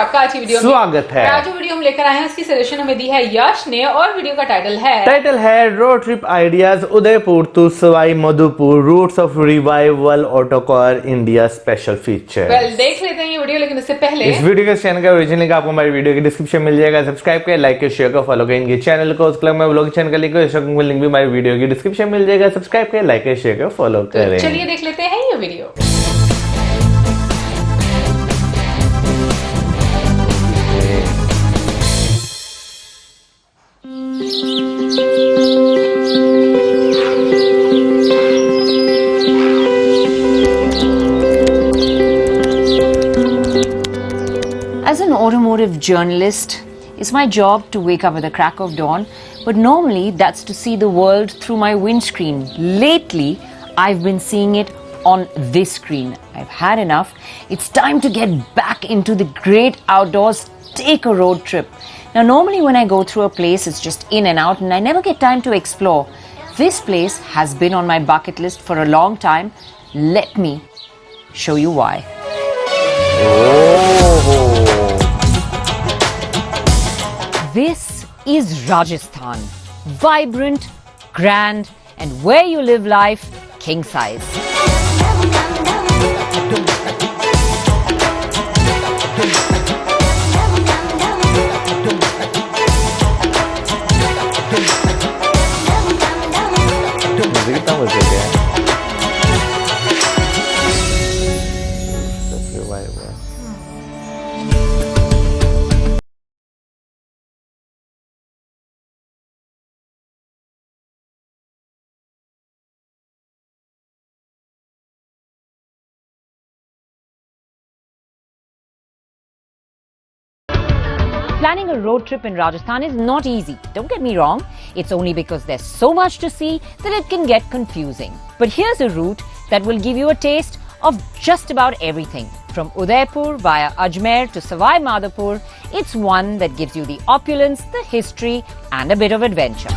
आपका आज की वीडियो में स्वागत है। आज जो वीडियो हम लेकर आए हैं उसकी सजेशन हमें दी है यश ने और वीडियो का टाइटल है road trip ideas Udaipur to Sawai Madhopur routes of revival auto car India special feature. Well देख लेते हैं ये वीडियो, लेकिन उससे पहले इस वीडियो के चैनल का ओरिजिनल लिंक आपको हमारी वीडियो की डिस्क्रिप्शन मिल जाएगा। सब्सक्राइब करें, लाइक करें, शेयर करें, फॉलो करें इनके चैनल को। उस क्लब में ब्लॉग चैनल का लिंक भी हमारी वीडियो की डिस्क्रिप्शन मिल जाएगा। सब्सक्राइब करें, लाइक करें, शेयर करें, फॉलो करें। चलिए देख लेते हैं ये video. As an automotive journalist, it's my job to wake up at the crack of dawn, but normally that's to see the world through my windscreen. Lately, I've been seeing it on this screen. I've had enough. It's time to get back into the great outdoors, take a road trip. Now, normally when I go through a place, it's just in and out, and I never get time to explore. This place has been on my bucket list for a long time. Let me show you why. This is Rajasthan. Vibrant, grand, and where you live life, king size. Planning a road trip in Rajasthan is not easy. Don't get me wrong. It's only because there's so much to see that it can get confusing. But here's a route that will give you a taste of just about everything. From Udaipur via Ajmer to Savai Madhopur, it's one that gives you the opulence, the history, and a bit of adventure.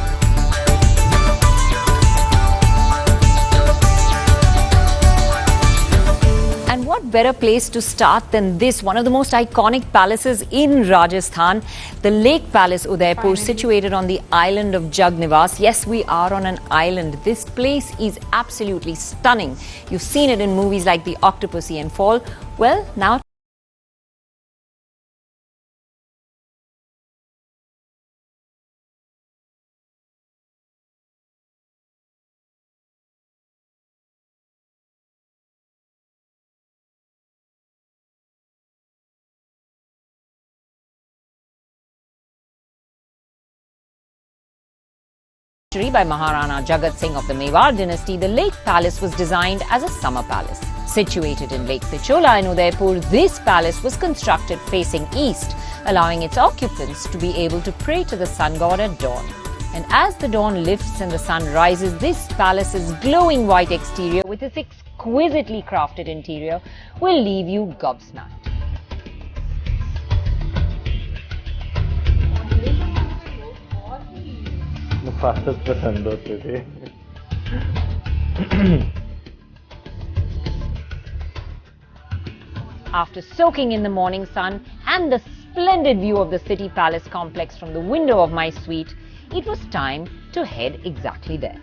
And what better place to start than this, one of the most iconic palaces in Rajasthan, the Lake Palace Udaipur, situated on the island of Jagnivas. Yes, we are on an island. This place is absolutely stunning. You've seen it in movies like The Octopussy and Fall. Well, now by Maharana Jagat Singh of the Mewar dynasty, the Lake Palace was designed as a summer palace. Situated in Lake Pichola in Udaipur, this palace was constructed facing east, allowing its occupants to be able to pray to the sun god at dawn. And as the dawn lifts and the sun rises, this palace's glowing white exterior with its exquisitely crafted interior will leave you gobsmacked. पसंद होते थे। After soaking in the morning sun and the splendid view of the city palace complex from the window of my suite, it was time to head exactly there.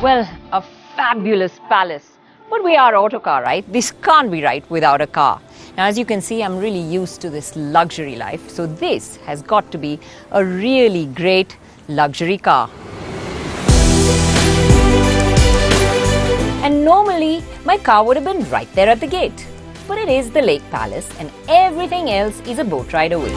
Well, a fabulous palace. But we are autocar, right? This can't be right without a car. Now, as you can see, I'm really used to this luxury life. So this has got to be a really great luxury car. And normally, my car would have been right there at the gate. But it is the Lake Palace and everything else is a boat ride away.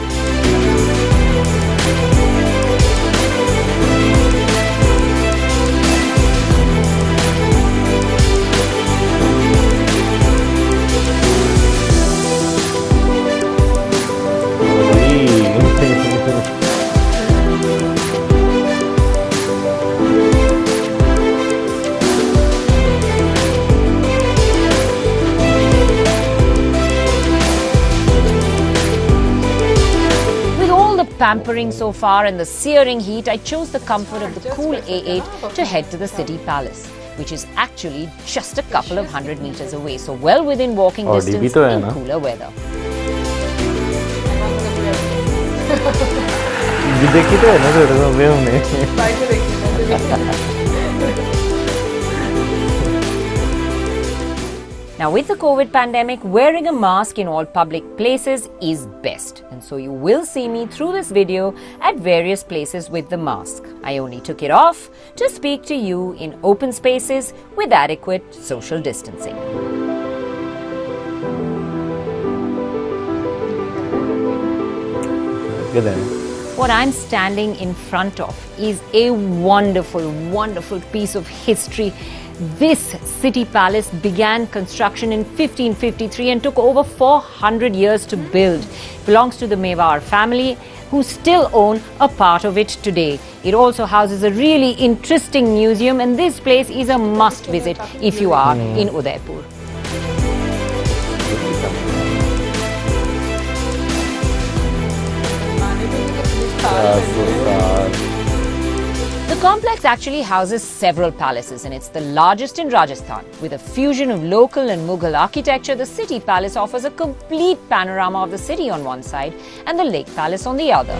pampering so far and the searing heat, I chose the comfort of the cool A8 to head to the city palace, which is actually just a couple of 100 meters away, so well within walking distance in cooler weather. देखी तो है ना थोड़ा हमने Now, with the COVID pandemic, wearing a mask in all public places is best. And so you will see me through this video at various places with the mask. I only took it off to speak to you in open spaces with adequate social distancing. Good day. What I'm standing in front of is a wonderful, wonderful piece of history. This city palace began construction in 1553 and took over 400 years to build. It belongs to the Mewar family, who still own a part of it today. It also houses a really interesting museum, and this place is a must visit if you are in Udaipur. The complex actually houses several palaces, and it's the largest in Rajasthan. With a fusion of local and Mughal architecture, the city palace offers a complete panorama of the city on one side and the lake palace on the other.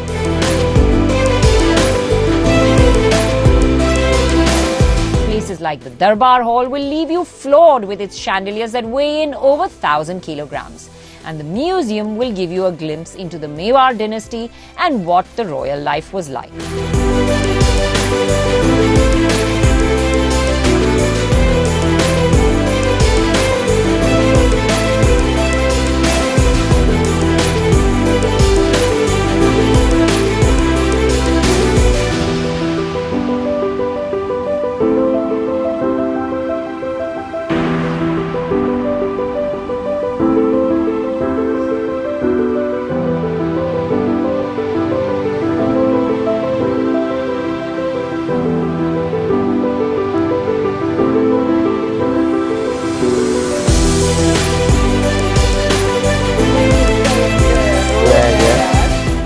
Places like the Darbar Hall will leave you floored with its chandeliers that weigh in over 1,000 kilograms. And the museum will give you a glimpse into the Mewar dynasty and what the royal life was like.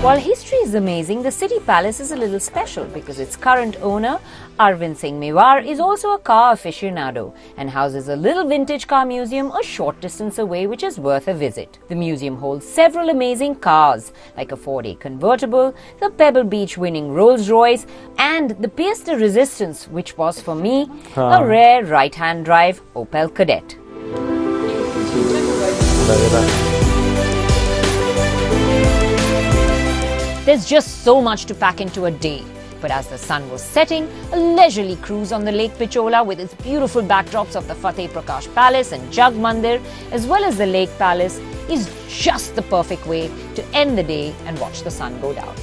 While history is amazing, the city palace is a little special because its current owner, Arvind Singh Mewar, is also a car aficionado and houses a little vintage car museum a short distance away, which is worth a visit. The museum holds several amazing cars like a Ford-A convertible, the Pebble Beach winning Rolls-Royce, and the pièce de résistance, which was for me a rare right-hand drive Opel Kadett. There's just so much to pack into a day. But as the sun was setting, a leisurely cruise on the Lake Pichola with its beautiful backdrops of the Fateh Prakash Palace and Jug Mandir, as well as the Lake Palace, is just the perfect way to end the day and watch the sun go down.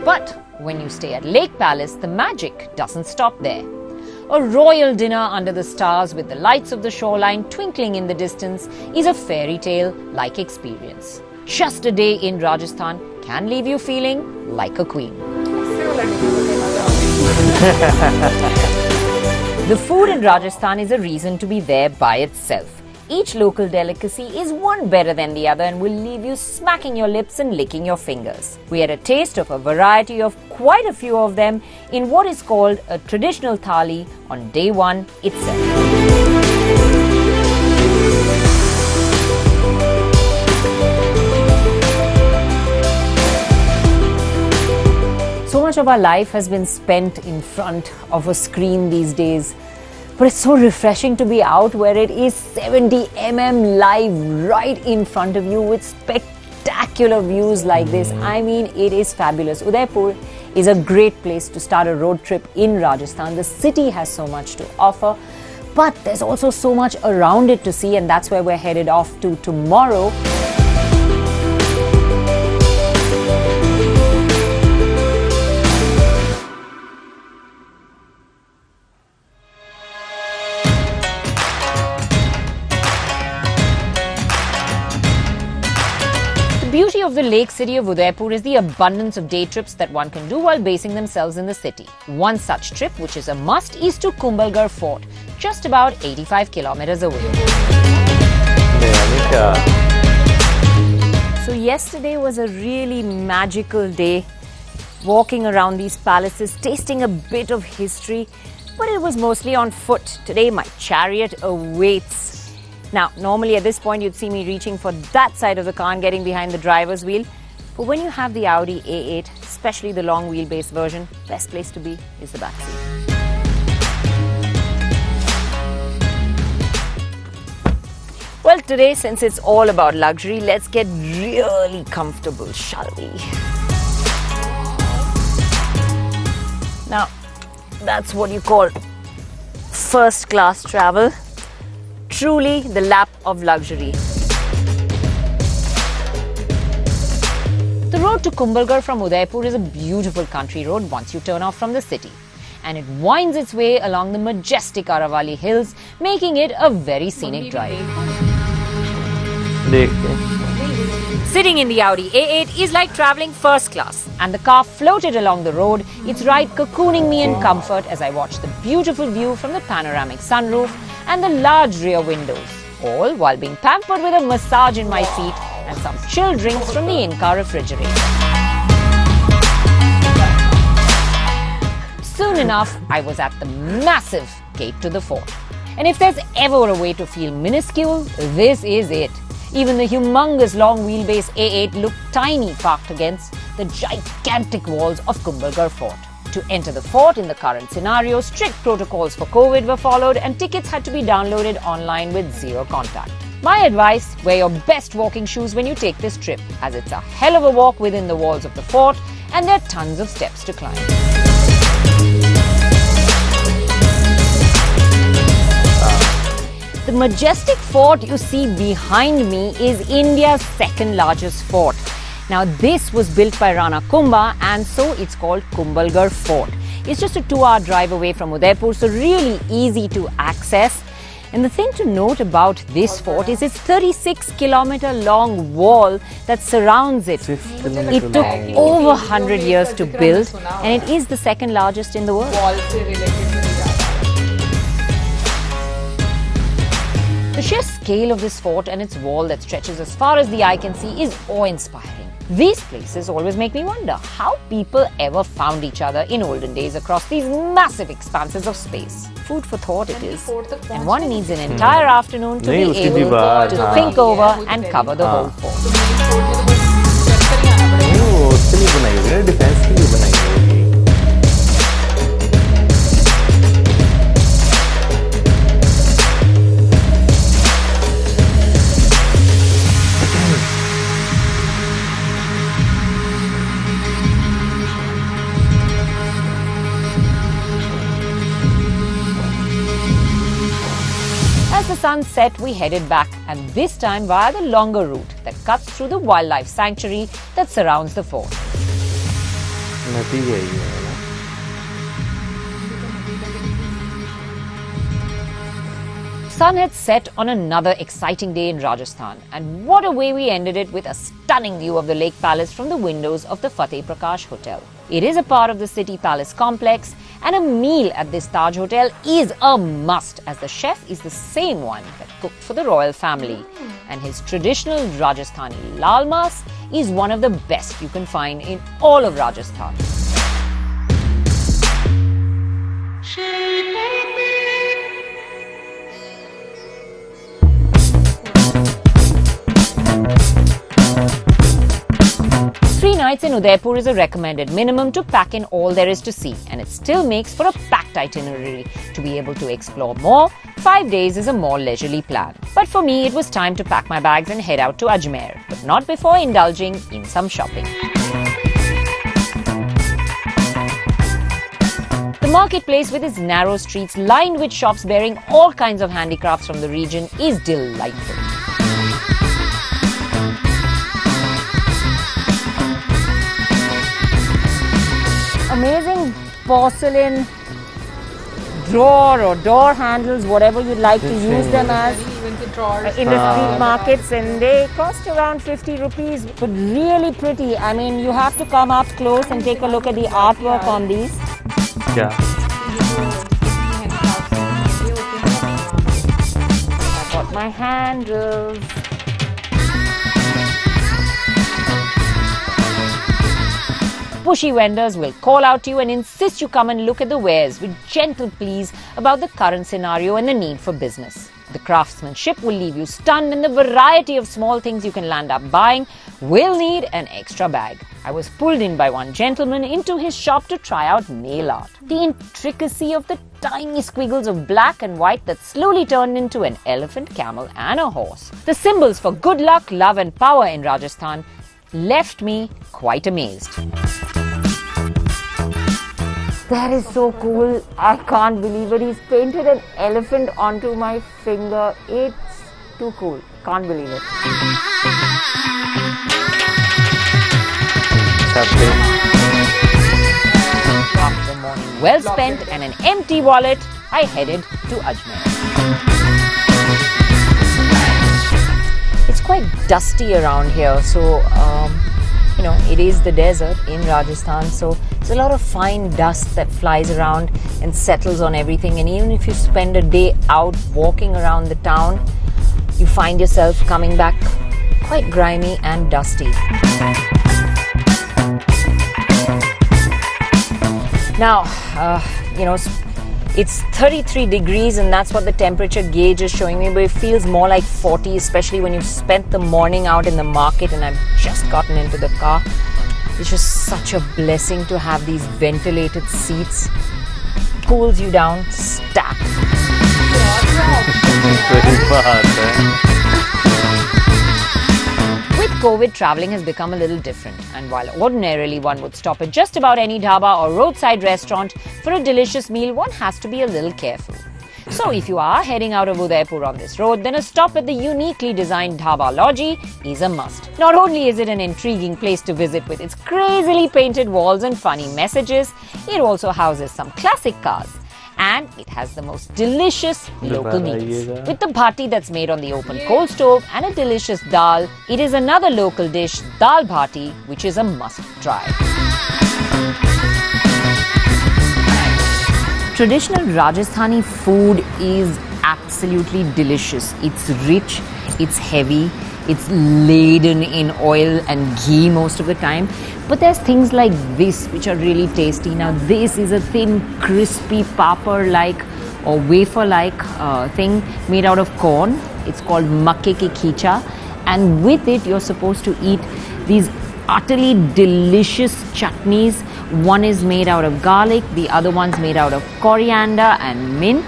But when you stay at Lake Palace, the magic doesn't stop there. A royal dinner under the stars with the lights of the shoreline twinkling in the distance is a fairy tale-like experience. Just a day in Rajasthan can leave you feeling like a queen. The food in Rajasthan is a reason to be there by itself. Each local delicacy is one better than the other and will leave you smacking your lips and licking your fingers. We had a taste of a variety of quite a few of them in what is called a traditional thali on day one itself. So much of our life has been spent in front of a screen these days. But it's so refreshing to be out where it is 70 mm live right in front of you with spectacular views like this. I mean, it is fabulous. Udaipur is a great place to start a road trip in Rajasthan. The city has so much to offer, but there's also so much around it to see, and that's where we're headed off to tomorrow. The beauty of the lake city of Udaipur is the abundance of day trips that one can do while basing themselves in the city. One such trip, which is a must, is to Kumbhalgarh Fort, just about 85 kilometers away. So yesterday was a really magical day, walking around these palaces, tasting a bit of history, but it was mostly on foot. Today my chariot awaits. Now, normally at this point you'd see me reaching for that side of the car and getting behind the driver's wheel. But when you have the Audi A8, especially the long wheelbase version, best place to be is the back seat. Well, today, since it's all about luxury, let's get really comfortable, shall we? Now, that's what you call first class travel. Truly the lap of luxury. The road to Kumbhalgarh from Udaipur is a beautiful country road once you turn off from the city. And it winds its way along the majestic Aravalli Hills, making it a very scenic drive. Sitting in the Audi A8 is like travelling first class, and the car floated along the road, its ride cocooning me in comfort as I watched the beautiful view from the panoramic sunroof and the large rear windows, all while being pampered with a massage in my seat and some chilled drinks from the in-car refrigerator. Soon enough, I was at the massive gate to the fort. And if there's ever a way to feel minuscule, this is it. Even the humongous long wheelbase A8 looked tiny parked against the gigantic walls of Kumbhalgarh Fort. To enter the fort in the current scenario, strict protocols for COVID were followed and tickets had to be downloaded online with zero contact. My advice, wear your best walking shoes when you take this trip, as it's a hell of a walk within the walls of the fort and there are tons of steps to climb. The majestic fort you see behind me is India's second largest fort. Now this was built by Rana Kumbha and so it's called Kumbhalgarh Fort. It's just a 2-hour drive away from Udaipur, so really easy to access. And the thing to note about this fort is its 36-kilometer long wall that surrounds it. It took over 100 years to build and it is the second largest in the world. The sheer scale of this fort and its wall that stretches as far as the eye can see is awe-inspiring. These places always make me wonder how people ever found each other in olden days across these massive expanses of space. Food for thought it is, and one needs an entire afternoon to be able to think over and cover the whole fort. As the sun set, we headed back, and this time via the longer route that cuts through the wildlife sanctuary that surrounds the fort. Sun had set on another exciting day in Rajasthan, and what a way we ended it with a stunning view of the Lake Palace from the windows of the Fateh Prakash Hotel. It is a part of the City Palace complex, and a meal at this Taj Hotel is a must, as the chef is the same one that cooked for the royal family. And his traditional Rajasthani lal mas is one of the best you can find in all of Rajasthan. Nights in Udaipur is a recommended minimum to pack in all there is to see, and it still makes for a packed itinerary. To be able to explore more, 5 days is a more leisurely plan. But for me, it was time to pack my bags and head out to Ajmer, but not before indulging in some shopping. The marketplace, with its narrow streets lined with shops bearing all kinds of handicrafts from the region, is delightful. Amazing porcelain drawer or door handles, whatever you'd like to use them as. drawers. in the street markets, and they cost around 50 rupees, but really pretty. I mean, you have to come up close and take a look at the artwork on these. क्या I got my handles. Pushy vendors will call out to you and insist you come and look at the wares with gentle pleas about the current scenario and the need for business. The craftsmanship will leave you stunned, and the variety of small things you can land up buying will need an extra bag. I was pulled in by one gentleman into his shop to try out nail art. The intricacy of the tiny squiggles of black and white that slowly turned into an elephant, camel and a horse. The symbols for good luck, love and power in Rajasthan left me quite amazed. That is so cool. I can't believe it. He's painted an elephant onto my finger. It's too cool. Can't believe it. After a morning well spent and an empty wallet, I headed to Ajmer. It's quite dusty around here, so it is the desert in Rajasthan, so there's a lot of fine dust that flies around and settles on everything. And even if you spend a day out walking around the town, you find yourself coming back quite grimy and dusty. Now, it's 33 degrees and that's what the temperature gauge is showing me, but it feels more like 40, especially when you've spent the morning out in the market and I've just gotten into the car. It's just such a blessing to have these ventilated seats. Cools you down, stack. With COVID, travelling has become a little different, and while ordinarily one would stop at just about any dhaba or roadside restaurant for a delicious meal, one has to be a little careful. So if you are heading out of Udaipur on this road, then a stop at the uniquely designed Dhaba Logi is a must. Not only is it an intriguing place to visit with its crazily painted walls and funny messages, it also houses some classic cars. And it has the most delicious local meats. With the bhati that's made on the open coal stove and a delicious dal, it is another local dish, dal bhati, which is a must try. Traditional Rajasthani food is absolutely delicious. It's rich, it's heavy, it's laden in oil and ghee most of the time. But there's things like this which are really tasty. Now this is a thin, crispy papad-like or wafer-like thing made out of corn. It's called makke ki khicha. And with it you're supposed to eat these utterly delicious chutneys. One is made out of garlic, the other one's made out of coriander and mint.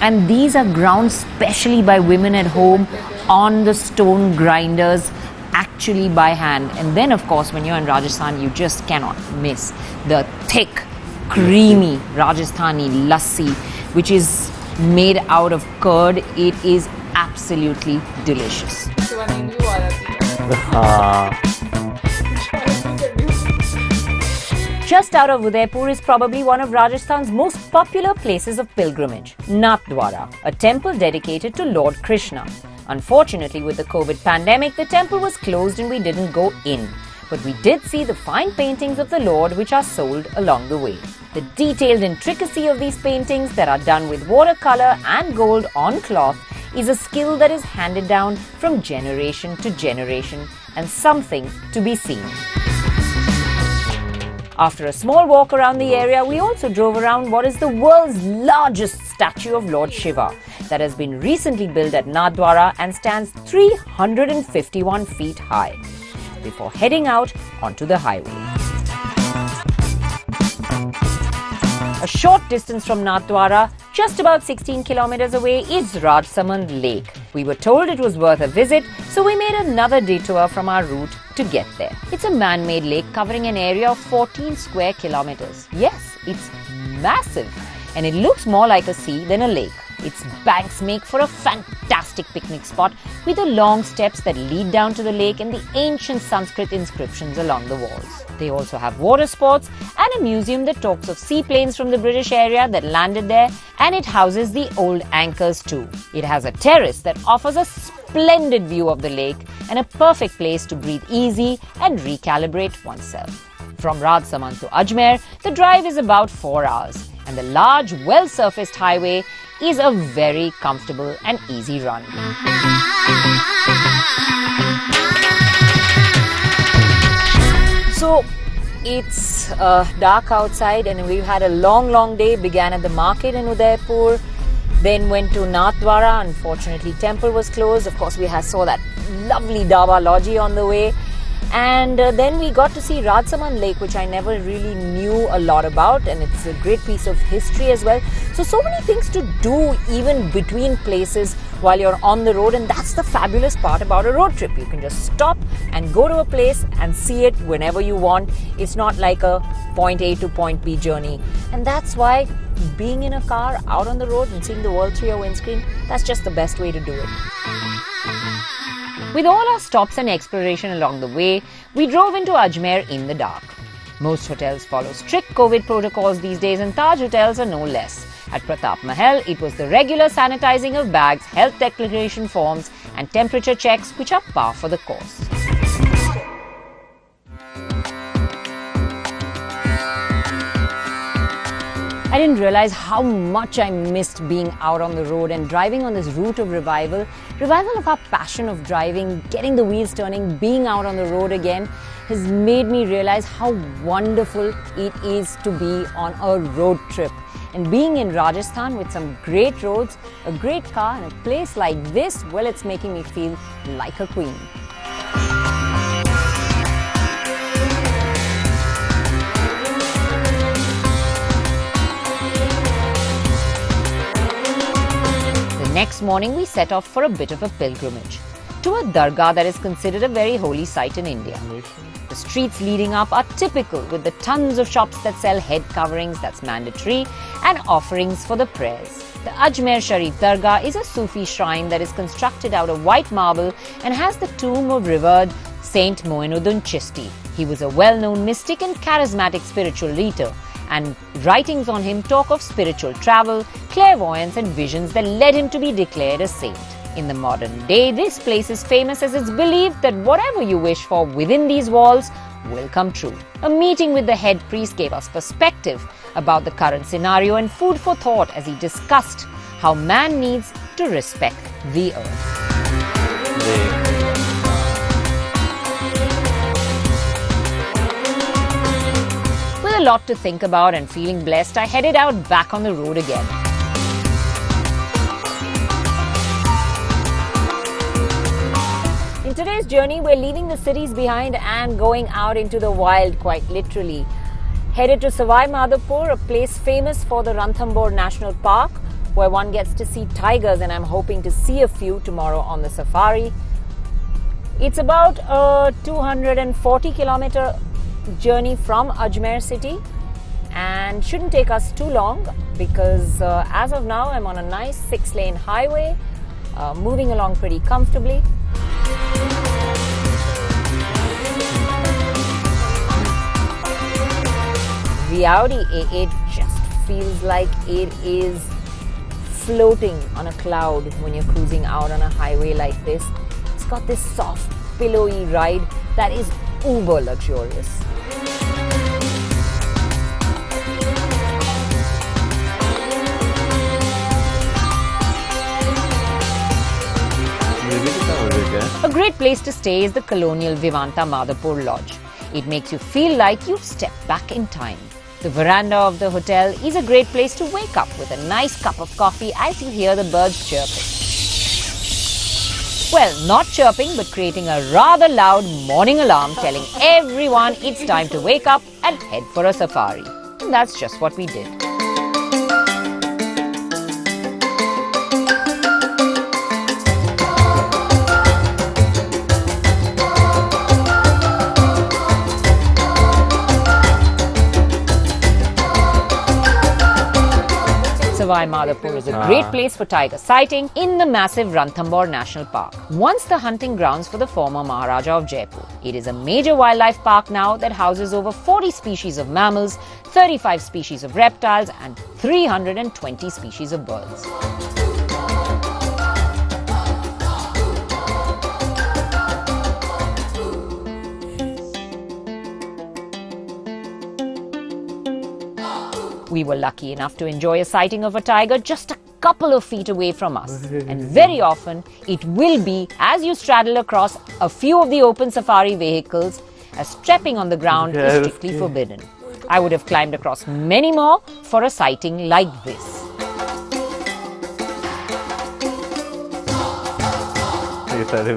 And these are ground specially by women at home on the stone grinders, actually by hand. And then of course when you're in Rajasthan, you just cannot miss the thick, creamy Rajasthani lassi, which is made out of curd. It is absolutely delicious. Just out of Udaipur is probably one of Rajasthan's most popular places of pilgrimage, Nathdwara, a temple dedicated to Lord Krishna. Unfortunately, with the COVID pandemic, the temple was closed and we didn't go in. But we did see the fine paintings of the Lord which are sold along the way. The detailed intricacy of these paintings that are done with watercolor and gold on cloth is a skill that is handed down from generation to generation and something to be seen. After a small walk around the area, we also drove around what is the world's largest statue of Lord Shiva that has been recently built at Nathdwara and stands 351 feet high, before heading out onto the highway. A short distance from Nathdwara, just about 16 kilometers away, is Rajsamand Lake. We were told it was worth a visit, so we made another detour from our route to get there. It's a man-made lake covering an area of 14 square kilometers. Yes, it's massive, and it looks more like a sea than a lake. Its banks make for a fantastic picnic spot with the long steps that lead down to the lake and the ancient Sanskrit inscriptions along the walls. They also have water sports and a museum that talks of seaplanes from the British area that landed there, and it houses the old anchors too. It has a terrace that offers a splendid view of the lake and a perfect place to breathe easy and recalibrate oneself. From Rajsamand to Ajmer, the drive is about 4 hours, and the large, well-surfaced highway is a very comfortable and easy run. So, it's dark outside and we've had a long day. Began at the market in Udaipur, then went to Nathdwara. Unfortunately, temple was closed. Of course, we saw that lovely Daba Lodgy on the way. And then we got to see Rajsamand Lake, which I never really knew a lot about, and it's a great piece of history as well. So many things to do even between places while you're on the road, and that's the fabulous part about a road trip. You can just stop and go to a place and see it whenever you want. It's not like a point A to point B journey. And that's why being in a car out on the road and seeing the world through your windscreen, that's just the best way to do it. With all our stops and exploration along the way, we drove into Ajmer in the dark. Most hotels follow strict COVID protocols these days, and Taj hotels are no less. At Pratap Mahal, it was the regular sanitizing of bags, health declaration forms, and temperature checks which are par for the course. I didn't realize how much I missed being out on the road and driving on this route of revival of our passion of driving, getting the wheels turning, being out on the road again has made me realize how wonderful it is to be on a road trip. And being in Rajasthan with some great roads, a great car and a place like this, well, it's making me feel like a queen. Next morning, we set off for a bit of a pilgrimage to a dargah that is considered a very holy site in India. The streets leading up are typical, with the tons of shops that sell head coverings, that's mandatory, and offerings for the prayers. The Ajmer Sharif Dargah is a Sufi shrine that is constructed out of white marble and has the tomb of revered Saint Moinuddin Chishti. He was a well-known mystic and charismatic spiritual leader, and writings on him talk of spiritual travel, clairvoyance and visions that led him to be declared a saint. In the modern day, this place is famous as it's believed that whatever you wish for within these walls will come true. A meeting with the head priest gave us perspective about the current scenario and food for thought as he discussed how man needs to respect the earth. A lot to think about and feeling blessed, I headed out back on the road again. In today's journey, we're leaving the cities behind and going out into the wild, quite literally. Headed to Savai Madhopur, a place famous for the Ranthambore National Park, where one gets to see tigers, and I'm hoping to see a few tomorrow on the safari. It's about a 240-kilometer journey from Ajmer city and shouldn't take us too long because as of now I'm on a nice 6-lane highway, moving along pretty comfortably. The Audi A8 just feels like it is floating on a cloud when you're cruising out on a highway like this. It's got this soft, pillowy ride that is uber luxurious. A great place to stay is the colonial Vivanta Madhopur Lodge. It makes you feel like you've stepped back in time. The veranda of the hotel is a great place to wake up with a nice cup of coffee as you hear the birds chirping. Well, not chirping, but creating a rather loud morning alarm telling everyone it's time to wake up and head for a safari. And that's just what we did. Savai Madhopur is a great place for tiger sighting in the massive Ranthambore National Park, once the hunting grounds for the former Maharaja of Jaipur. It is a major wildlife park now that houses over 40 species of mammals, 35 species of reptiles and 320 species of birds. We were lucky enough to enjoy a sighting of a tiger just a couple of feet away from us. And very often, it will be as you straddle across a few of the open safari vehicles, as stepping on the ground is strictly forbidden. I would have climbed across many more for a sighting like this.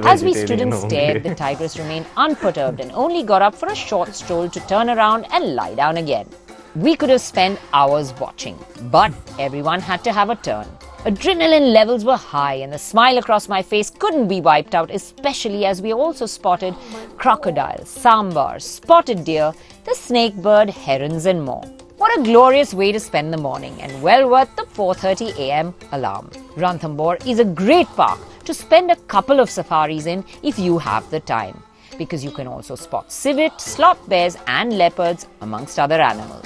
As we stood and stared, the tigress remained unperturbed and only got up for a short stroll to turn around and lie down again. We could have spent hours watching, but everyone had to have a turn. Adrenaline levels were high and the smile across my face couldn't be wiped out, especially as we also spotted crocodiles, sambars, spotted deer, the snake bird, herons and more. What a glorious way to spend the morning and well worth the 4:30 a.m. alarm. Ranthambore is a great park to spend a couple of safaris in if you have the time, because you can also spot civet, sloth bears and leopards amongst other animals.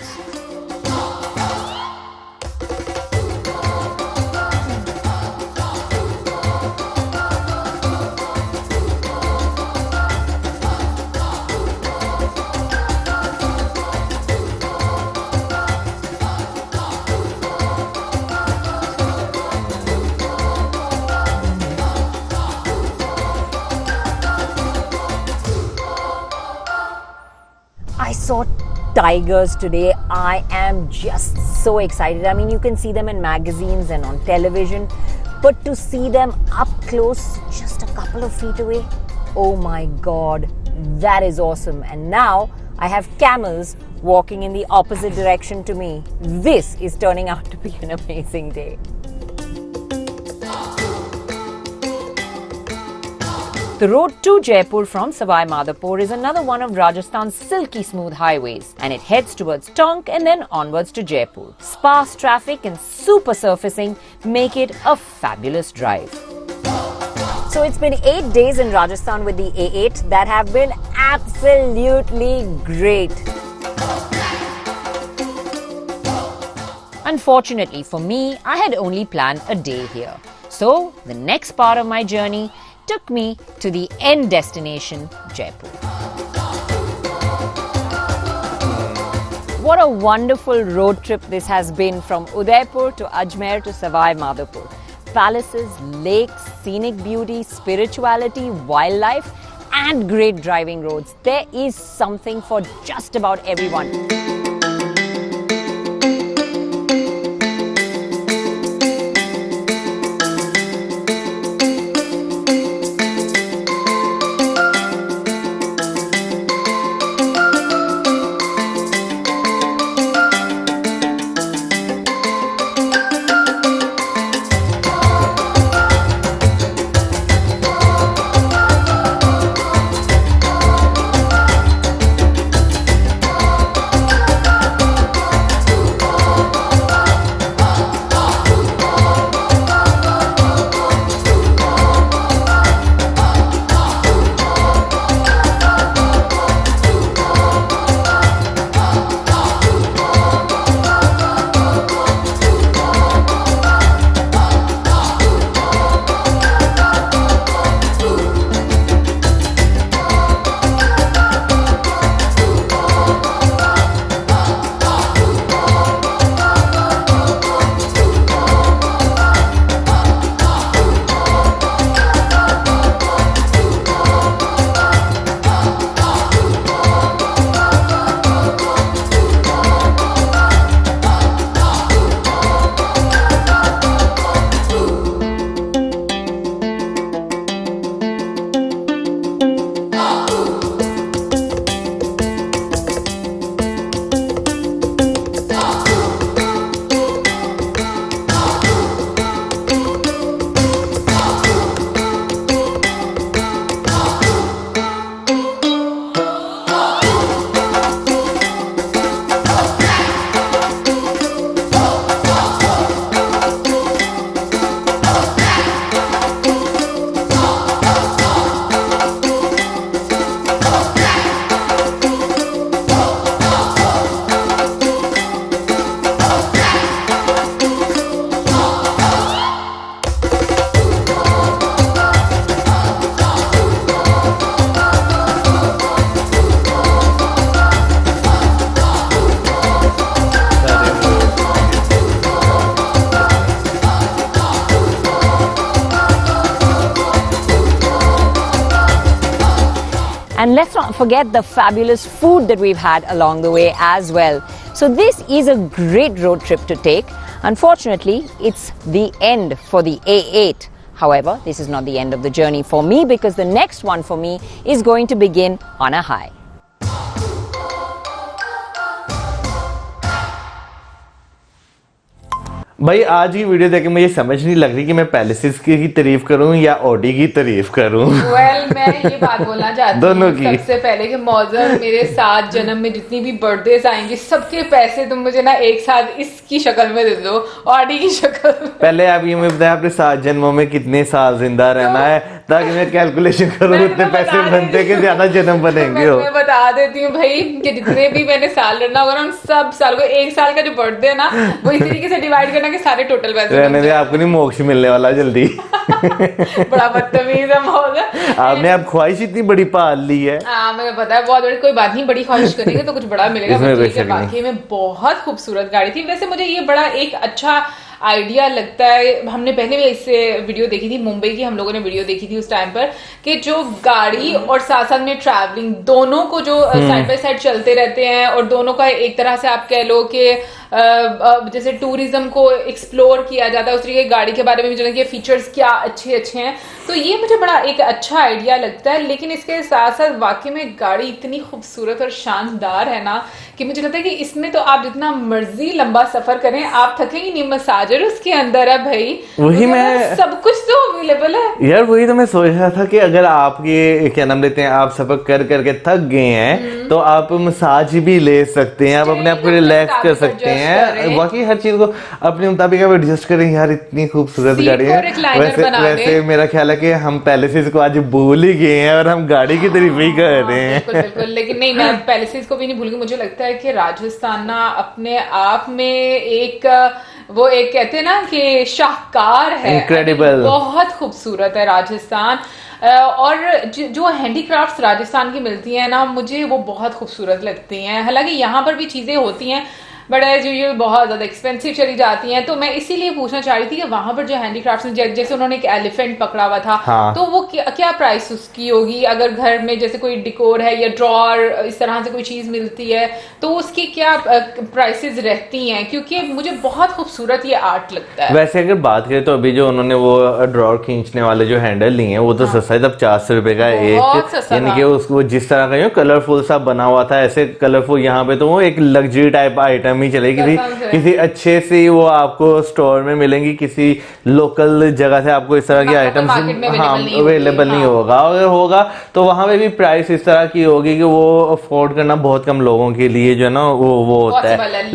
I saw tigers today. I am just so excited. I mean, you can see them in magazines and on television, but to see them up close, just a couple of feet away, oh my God, that is awesome. And now I have camels walking in the opposite direction to me. This is turning out to be an amazing day. The road to Jaipur from Savai Madhopur is another one of Rajasthan's silky smooth highways, and it heads towards Tonk and then onwards to Jaipur. Sparse traffic and super surfacing make it a fabulous drive. So it's been 8 days in Rajasthan with the A8 that have been absolutely great. Unfortunately for me, I had only planned a day here. So the next part of my journey took me to the end destination, Jaipur. What a wonderful road trip this has been from Udaipur to Ajmer to Savai Madhopur. Palaces, lakes, scenic beauty, spirituality, wildlife and great driving roads. There is something for just about everyone. And let's not forget the fabulous food that we've had along the way as well. So this is a great road trip to take. Unfortunately, it's the end for the A8. However, this is not the end of the journey for me, because the next one for me is going to begin on a high. भाई आज की video देख के मुझे समझ नहीं लग रही कि मैं पैलेसेस की तारीफ करूं या ऑडी की तारीफ करूं। मैं ये बात बोलना चाहती दोनों हूँ की। सबसे पहले कि मौजम मेरे 7 जन्म में जितनी भी बर्थडेज आएंगी सबके पैसे तुम मुझे ना एक साथ इसकी शक्ल में दे दो, ऑडी की शक्ल में। पहले आप ये मुझे बताया आपने 7 जन्मों में कितने साल जिंदा रहना है, ताकि मैं कैलकुलेशन करूं उतने पैसे बनते कि ज्यादा जन्म बनेंगे हो। मैं बता देती हूँ भाई कि जितने भी मैंने साल रहना होगा ना उन सब साल को, एक साल का जो बर्थडे है ना वो इस तरीके से डिवाइड करना कि सारे टोटल पैसे रहने दे, आपको नहीं मोक्ष मिलने वाला जल्दी। बड़ा बदतमीज है मौजम। आपने अब ख्वाहिश इतनी बड़ी पाल ली है। हाँ मुझे पता है, बहुत बड़ी कोई बात नहीं, बड़ी ख्वाहिश करेंगे तो कुछ बड़ा मिलेगा। इसमें कोई शक नहीं। वाकई में बहुत खूबसूरत गाड़ी थी। वैसे मुझे ये बड़ा एक अच्छा आइडिया लगता है। हमने पहले भी इससे वीडियो देखी थी, मुंबई की हम लोगों ने वीडियो देखी थी उस टाइम पर, कि जो गाड़ी और साथ साथ में ट्रैवलिंग दोनों को जो साइड बाय साइड चलते रहते हैं और दोनों का एक तरह से आप कह लो कि जैसे टूरिज्म को एक्सप्लोर किया जाता है उस तरीके की गाड़ी के बारे में भी जाना कि फीचर्स क्या अच्छे अच्छे हैं, तो ये मुझे बड़ा एक अच्छा आइडिया लगता है। लेकिन इसके साथ साथ वाकई में गाड़ी इतनी खूबसूरत और शानदार है ना कि मुझे लगता है कि इसमें तो आप जितना मर्जी लंबा सफर करें आप थकेंगे नहीं। मसाजर उसके अंदर है भाई, वही मैं सब कुछ तो अवेलेबल है यार। वही तो मैं सोच रहा था कि अगर आप ये क्या नाम लेते हैं, आप सफर कर करके थक गए हैं तो आप मसाज भी ले सकते हैं, आप अपने आप को रिलैक्स कर सकते हैं। बाकी हर चीज को अपने मुताबिक आप एडजस्ट करें। यार इतनी खूबसूरत गाड़ी है। वैसे मेरा ख्याल है कि हम पैलेसेस को आज भूल ही गए हैं और हम गाड़ी की तारीफ ही कर रहे हैं। बिल्कुल बिल्कुल, लेकिन नहीं, मैं पैलेसेस को भी नहीं भूलूंगी। मुझे लगता है कि राजस्थान ना अपने आप में एक वो एक कहते हैं ना कि शाहकार है, इनक्रेडिबल, बहुत खूबसूरत है राजस्थान। और जो हैंडीक्राफ्ट्स राजस्थान की मिलती हैं ना मुझे वो बहुत खूबसूरत लगती हैं। हालांकि यहाँ पर भी चीजें होती हैं बट एज यूजुअल बहुत ज्यादा एक्सपेंसिव चली जाती हैं। तो मैं इसीलिए पूछना चाह रही थी कि वहां पर जो हैंडीक्राफ्ट्स में जैसे उन्होंने एक एलिफेंट पकड़ा हुआ था, हाँ। तो वो क्या प्राइस उसकी होगी? अगर घर में जैसे कोई डिकोर है या ड्रॉर इस तरह से कोई चीज मिलती है तो उसकी क्या प्राइसेस रहती हैं? क्योंकि मुझे बहुत खूबसूरत ये आर्ट लगता है। वैसे अगर बात करें तो अभी जो उन्होंने वो ड्रॉर खींचने वाले जो हैंडल लिए हैं वो तो सस्ता है, तब 400 रुपए का एक, यानी कि उसको जिस तरह का कलरफुल सा बना हुआ था ऐसे कलरफुल, यहाँ पे तो वो एक लग्जरी टाइप आइटम ही चलेगी। किसी अच्छे से वो आपको स्टोर में मिलेंगी, किसी लोकल जगह से आपको इस तरह की आइटम अवेलेबल नहीं होगा। अगर होगा तो वहां पे भी प्राइस इस तरह की होगी कि वो अफोर्ड करना बहुत कम लोगों के लिए जो है ना वो होता है।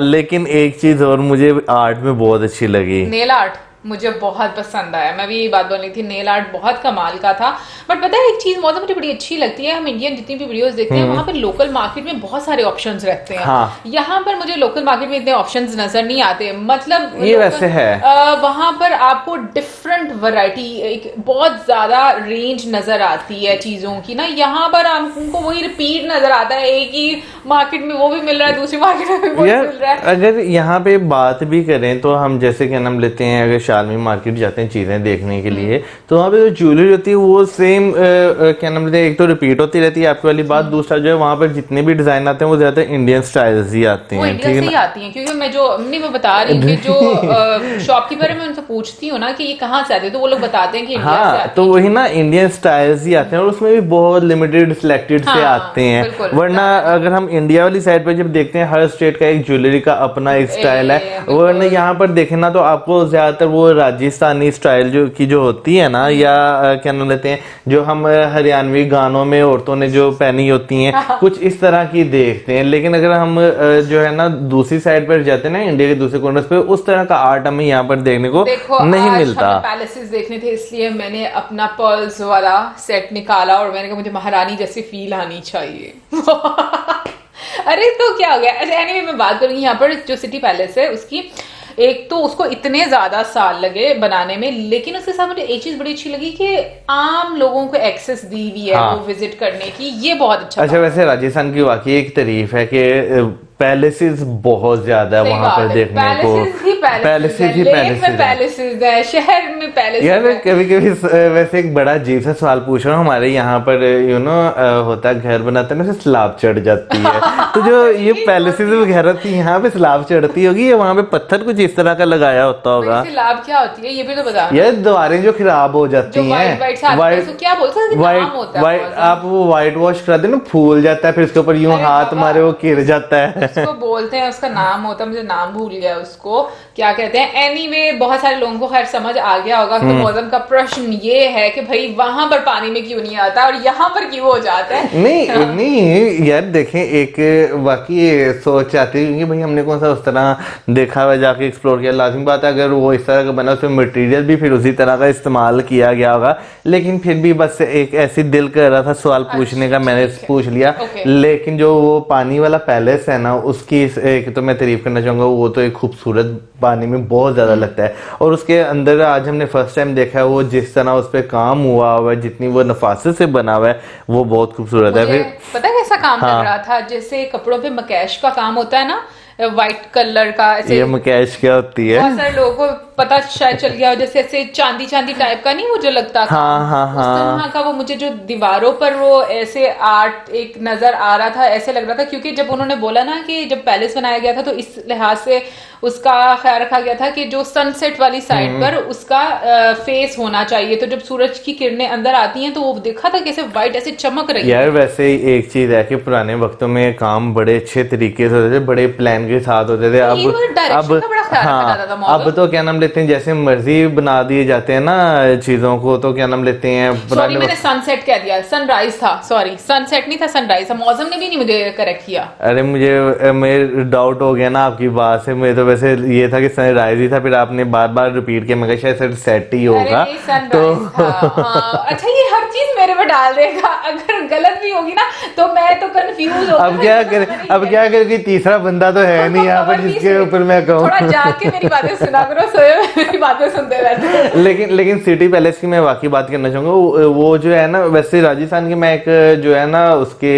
लेकिन एक चीज और मुझे आर्ट में बहुत अच्छी लगी, नेल आर्ट मुझे बहुत पसंद आया। मैं भी ये बात बोल रही थी, नेल आर्ट बहुत कमाल का था। बट पता है एक चीज मौजूद मुझे बड़ी अच्छी लगती है, हम इंडियन जितनी भी वीडियोस देखते हैं वहां पे लोकल मार्केट में बहुत सारे ऑप्शंस रहते हैं। हाँ। यहाँ पर मुझे लोकल मार्केट में इतने ऑप्शंस नजर नहीं आते। मतलब ये वैसे है वहां पर आपको डिफरेंट वैरायटी, एक बहुत ज्यादा रेंज नजर आती है चीजों की ना। यहाँ पर हमको वही रिपीट नजर आता है, एक ही मार्केट में वो भी मिल रहा है, दूसरी मार्केट में भी वो मिल रहा है। अगर यहाँ पे बात भी करें तो हम जैसे क्या नाम लेते हैं, अगर शालमी मार्केट जाते हैं चीजें देखने के लिए तो वहाँ पे जो ज्वेलरी होती है वो सेम क्या नाम लेते हैं, एक तो रिपीट होती रहती है आपकी वाली बात, दूसरा जो है वहाँ पर जितने भी डिजाइन आते हैं वो ज्यादा इंडियन स्टाइल्स ही आते हैं। ठीक है, आती हैं क्योंकि मैं बता रही हूँ जो शॉपकीपर है मैं उनसे पूछती हूँ ना कि ये कहाँ से आते हैं तो वो लोग बताते हैं कि इंडिया से आते हैं। तो वही ना, इंडियन स्टाइल्स ही आते हैं और उसमें भी बहुत लिमिटेड सिलेक्टेड से आते हैं। वरना अगर हम इंडिया वाली साइड पे जब देखते हैं हर स्टेट का एक ज्वेलरी का अपना एक स्टाइल है, वरना यहाँ पर देखे ना तो आपको ज्यादातर वो राजस्थानी स्टाइल जो होती है ना, या क्या नाम लेते हैं जो हम हरियाणवी गानों में औरतों ने जो पहनी होती हैं कुछ इस तरह की देखते हैं। लेकिन अगर हम जो है ना दूसरी साइड पर जाते हैं ना, इंडिया के दूसरे कॉर्नर पे, उस तरह का आर्ट हमें यहाँ पर देखने को नहीं मिलता। पैलेसेस देखने थे इसलिए मैंने अपना पर्ल्स वाला सेट निकाला और मैंने कहा मुझे महारानी जैसी फील आनी चाहिए। अरे तो क्या हो गया। अच्छा एनीवे मैं बात करूंगी यहाँ पर जो सिटी पैलेस है उसकी, एक तो उसको इतने ज्यादा साल लगे बनाने में, लेकिन उसके साथ मुझे एक चीज बड़ी अच्छी लगी कि आम लोगों को एक्सेस दी हुई है वो विजिट करने की, ये बहुत अच्छा। वैसे राजस्थान की वाकई एक तारीफ है कि पैलेसेस बहुत ज्यादा है वहां पर देखने को, पैलेसेस ही पैलेसेस है, शहर में पैलेस। यार कभी कभी वैसे एक बड़ा अजीब सा सवाल पूछ रहा हूँ, हमारे यहाँ पर होता है घर बनाते हैं ना, स्लैब चढ़ जाती है तो जो ये पैलेसेस वगैरह थी यहाँ पे स्लैब चढ़ती होगी या वहाँ पे पत्थर कुछ इस तरह का लगाया होता होगा? स्लैब क्या होती है ये भी तो बता। ये दीवारें जो खराब हो जाती हैं, वाइट आप वो व्हाइट वॉश कराते ना, फूल जाता है, फिर उसके ऊपर यूं हाथ मारे वो गिर जाता है। उसको बोलते हैं, उसका नाम होता है, मुझे नाम भूल गया उसको क्या कहते हैं। एनीवे बहुत सारे लोगों को खैर समझ आ गया होगा। तो मौसम का प्रश्न ये है कि भाई वहां पर पानी में क्यों नहीं आता और यहाँ पर क्यों हो जाता है? नहीं यार देखें, एक वाकई सोच आती है, क्योंकि भाई हमने कौन सा उस तरह देखा हुआ जाके एक्सप्लोर किया। लाजिम बात है अगर वो इस तरह का बना, उसमें मटेरियल भी फिर उसी तरह का इस्तेमाल किया गया होगा, लेकिन फिर भी बस एक ऐसी दिल कर रहा था सवाल पूछने का, मैंने पूछ लिया। लेकिन जो वो पानी वाला पैलेस है ना, उसकी एक तो मैं तारीफ करना चाहूंगा, वो तो एक खूबसूरत पानी में बहुत ज्यादा लगता है। और उसके अंदर आज हमने फर्स्ट टाइम देखा है वो जिस तरह उस पर काम हुआ हुआ है, जितनी वो नफासत से बना हुआ है, वो बहुत खूबसूरत है। फिर पता है कैसा काम लग रहा था? जैसे कपड़ों पे मकैश का काम होता है ना, व्हाइट कलर का। ऐसे ये मकैश क्या होती है? बहुत सारे लोगों को पता शायद चल गया हो, जैसे ऐसे चांदी चांदी टाइप का नहीं, वो जो लगता था उस तरह का। वो मुझे जो दीवारों पर वो ऐसे आर्ट एक नजर आ रहा था, ऐसे लग रहा था, क्योंकि जब उन्होंने बोला ना कि जब पैलेस बनाया गया था तो इस लिहाज से उसका ख्याल रखा गया था कि जो सनसेट वाली साइड पर उसका फेस होना चाहिए, तो जब सूरज की किरणें अंदर आती हैं तो वो देखा था कैसे व्हाइट ऐसे चमक रही है। यार वैसे एक चीज है कि पुराने वक्तों में काम बड़े अच्छे तरीके से होते थे, बड़े प्लान के साथ होते थे। अब तो क्या नाम लेते हैं, जैसे मर्जी बना दिए जाते हैं ना चीजों को, तो क्या नाम लेते हैं। सॉरी मैंने सनसेट कह दिया, सनराइज था, सॉरी सनसेट नहीं था, सनराइज था। मौसम ने भी नहीं मुझे करेक्ट किया। अरे मुझे डाउट हो गया ना आपकी बात से, मुझे तो वैसे ये था कि सनराइज ही था, फिर आपने बार बार रिपीट किया, मैं शायद सनसेट ही होगा। तो अच्छा ये हर चीज मेरे पे डाल देगा, अगर गलत भी होगी ना तो मैं तो कंफ्यूज हो। अब क्या करें, तीसरा बंदा तो है नहीं यहाँ पर जिसके ऊपर मैं कहूँ। थोड़ा जाके मेरी बातें सुना करो, मेरी बातें सुनते रहते। लेकिन सिटी पैलेस की मैं वाकई बात करना चाहूंगा, वो जो है ना, वैसे राजस्थान के मैं एक जो है ना उसके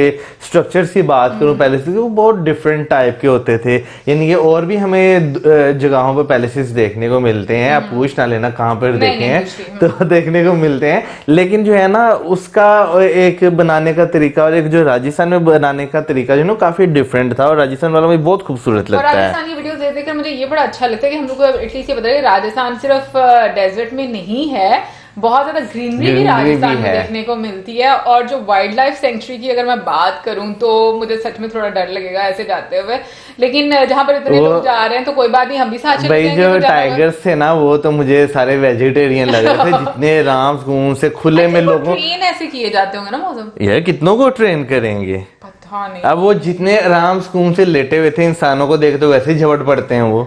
स्ट्रक्चर्स की बात करूं पैलेस की, वो बहुत डिफरेंट टाइप के होते थे। यानी कि और भी हमें जगहों पर पैलेसेस देखने को मिलते हैं, आप पूछ ना लेना कहाँ पर देखे हैं, तो देखने को मिलते हैं। लेकिन जो है ना उसका एक बनाने का तरीका और एक जो राजस्थान में बनाने का तरीका जो ना काफी डिफरेंट था, और राजस्थान वाला मुझे बहुत खूबसूरत लगता है। राजस्थान की वीडियो देखकर मुझे ये बड़ा अच्छा लगता है कि हम लोग एटलीस्ट ये बता रहे राजस्थान सिर्फ डेजर्ट में नहीं है, बहुत ज्यादा ग्रीनरी भी राजस्थान में देखने को मिलती है। और जो वाइल्ड लाइफ सेंचुरी की अगर मैं बात करूं तो मुझे सच में थोड़ा डर लगेगा ऐसे जाते हुए, लेकिन जहां पर इतने लोग जा रहे हैं तो कोई बात नहीं, हम भी साथ चलते हैं। जो टाइगर्स थे ना वो तो मुझे सारे वेजिटेरियन लग रहे थे, जितने आराम सुकून से खुले में लोगों ट्रेन ऐसे किए जाते होंगे ना मौसम। यार कितनों को ट्रेन करेंगे, नहीं। अब वो जितने आराम सुकून से लेटे हुए थे इंसानों को देख तो वैसे ही झपट पड़ते हैं वो,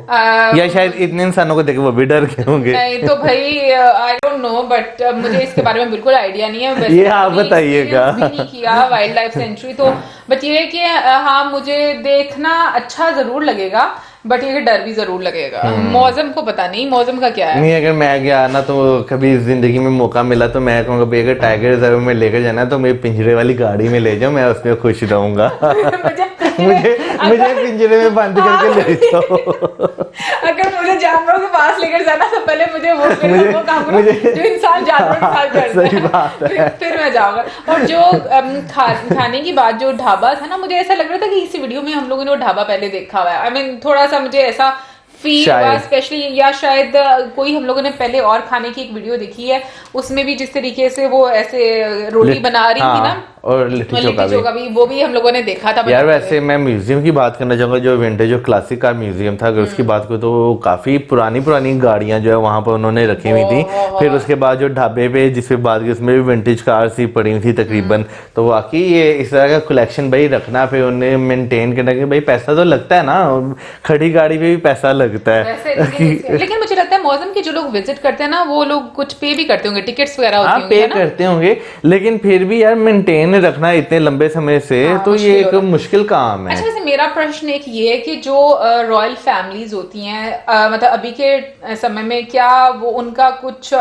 या शायद इतने इंसानों को देख वो भी डर गए होंगे। नहीं तो भाई आई डोंट नो, बट मुझे इसके बारे में बिल्कुल आइडिया नहीं है। ये आप बताइएगा। नहीं किया वाइल्ड लाइफ सेंचुरी तो, बट ये कि हाँ मुझे देखना अच्छा जरूर लगेगा, बट ये डर भी जरूर लगेगा। मौसम को पता नहीं मौसम का क्या है। नहीं अगर मैं गया ना तो कभी जिंदगी में मौका मिला तो मैं कहूँगा भाई अगर टाइगर रिजर्व में लेकर जाना तो मेरे पिंजरे वाली गाड़ी में ले जाओ, मैं उसमें खुश रहूंगा। मुझे पिंजरे में बंद करके ले जाओ। अगर मुझे जानवरों के पास लेकर जाना तो पहले मुझे वो काम करो जो इंसान जानवरों के साथ करता है, फिर मैं जाऊंगा। और जो खाने की बात, जो ढाबा था ना, मुझे ऐसा लग रहा था कि इसी वीडियो में हम लोगों ने वो ढाबा पहले देखा हुआ है। आई मीन थोड़ा सा मुझे ऐसा फील हुआ स्पेशली, या शायद कोई हम लोगों ने पहले और खाने की एक वीडियो देखी है, उसमें भी जिस तरीके से वो ऐसे रोटी बना रही थी ना, और लिट्टी चोखा भी, वो भी हम लोगों ने देखा था। यार वैसे मैं म्यूजियम की बात करना चाहूंगा, जो विंटेज जो क्लासिक कार म्यूजियम था, अगर उसकी बात करूँ तो काफी पुरानी गाड़ियां जो है वहां पर उन्होंने रखी हुई थी। फिर उसके बाद जो ढाबे पे जिसपे बात की उसमें भी विंटेज कार्स ही पड़ी हुई थी तकरीबन। तो वाकई ये इस तरह का कलेक्शन भाई रखना, फिर उन्हें मेंटेन करना, कि भाई पैसा तो लगता है ना, खड़ी गाड़ी पे भी पैसा लगता है। लेकिन मुझे लगता है मौसम के जो लोग विजिट करते हैं ना, वो लोग कुछ पे भी करते होंगे, टिकट्स वगैरह होती होंगी, पे करते होंगे, लेकिन फिर भी यार मेंटेन रखना इतने लंबे समय से तो ये एक मुश्किल काम है। अच्छा वैसे मेरा प्रश्न एक ये है कि जो रॉयल फैमिलीज होती हैं, मतलब अभी के समय में क्या वो उनका कुछ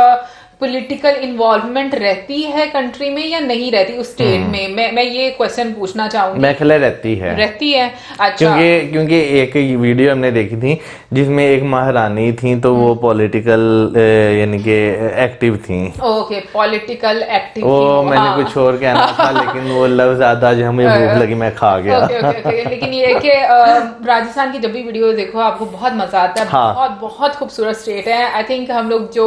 पॉलिटिकल इन्वॉल्वमेंट रहती है कंट्री में या नहीं रहती उस स्टेट में? मैं ये क्वेश्चन पूछना चाहूंगी। मैं ख्याल रहती है। अच्छा, क्योंकि एक वीडियो हमने देखी थी जिसमें एक महारानी थी, तो वो पॉलिटिकल यानी कि एक्टिव थी। Okay, political active. वो मैंने कुछ और कहना था लेकिन वो लफ्ज आता जो हमें भूख लगी मैं खा गया। ओके। लेकिन ये कि राजस्थान की जब भी वीडियो देखो आपको बहुत मजा आता है। हाँ। बहुत बहुत खूबसूरत स्टेट है। आई थिंक हम लोग जो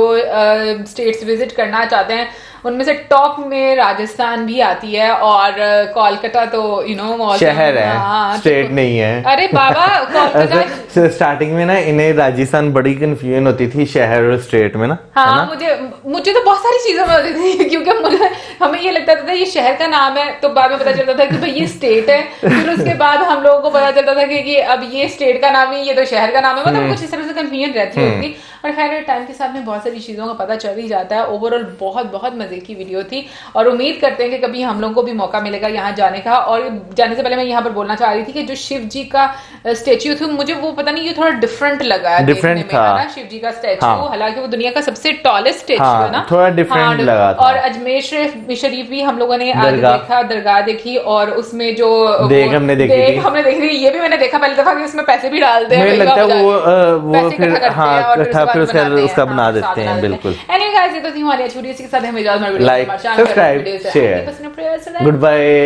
स्टेट्स विजिट करना चाहते हैं उनमें से टॉप में राजस्थान भी आती है, और कोलकाता तो शहर है, स्टेट नहीं है। अरे बाबा, कोलकाता स्टार्टिंग में ना इन्हें राजस्थान बड़ी कंफ्यूजन होती थी शहर और स्टेट में ना। हाँ, मुझे तो बहुत सारी चीजों में होती थी, क्योंकि हमें ये लगता था ये शहर का नाम है, तो बाद में पता चलता था कि भाई ये स्टेट है। फिर उसके बाद हम लोगों को पता चलता था कि अब ये स्टेट का नाम है, ये तो शहर का नाम है। मतलब कुछ इस तरह से कंफ्यूजन रहती होगी, और खैर टाइम के साथ में बहुत सारी चीजों का पता चल ही जाता है। ओवरऑल बहुत बहुत मजे की वीडियो थी, और उम्मीद करते हैं कि कभी हम लोगों को भी मौका मिलेगा यहाँ जाने का। और जाने से पहले मैं यहाँ पर बोलना चाह रही थी कि जो शिव जी का स्टेच्यू था, मुझे वो पता नहीं, ये थोड़ा डिफरेंट लगा, डिफरेंट था ना शिव जी का स्टेच्यू। हालांकि वो दुनिया का सबसे टॉलेस्ट स्टेच्यू है ना, थोड़ा डिफरेंट लगा था। और अजमेर शरीफ भी हम लोगों ने आज देखा, दरगाह देखी, और उसमें जो हमने देखी थी, ये भी मैंने देखा पहली दफा कि उसमें पैसे भी डालते हैं। मुझे लगता है वो फिर उसका बना देते हैं। बिल्कुल। एनीवे गाइस, ये तो थी हमारी अच्छी वीडियो। इसके साथ हमें like, subscribe, share, good bye.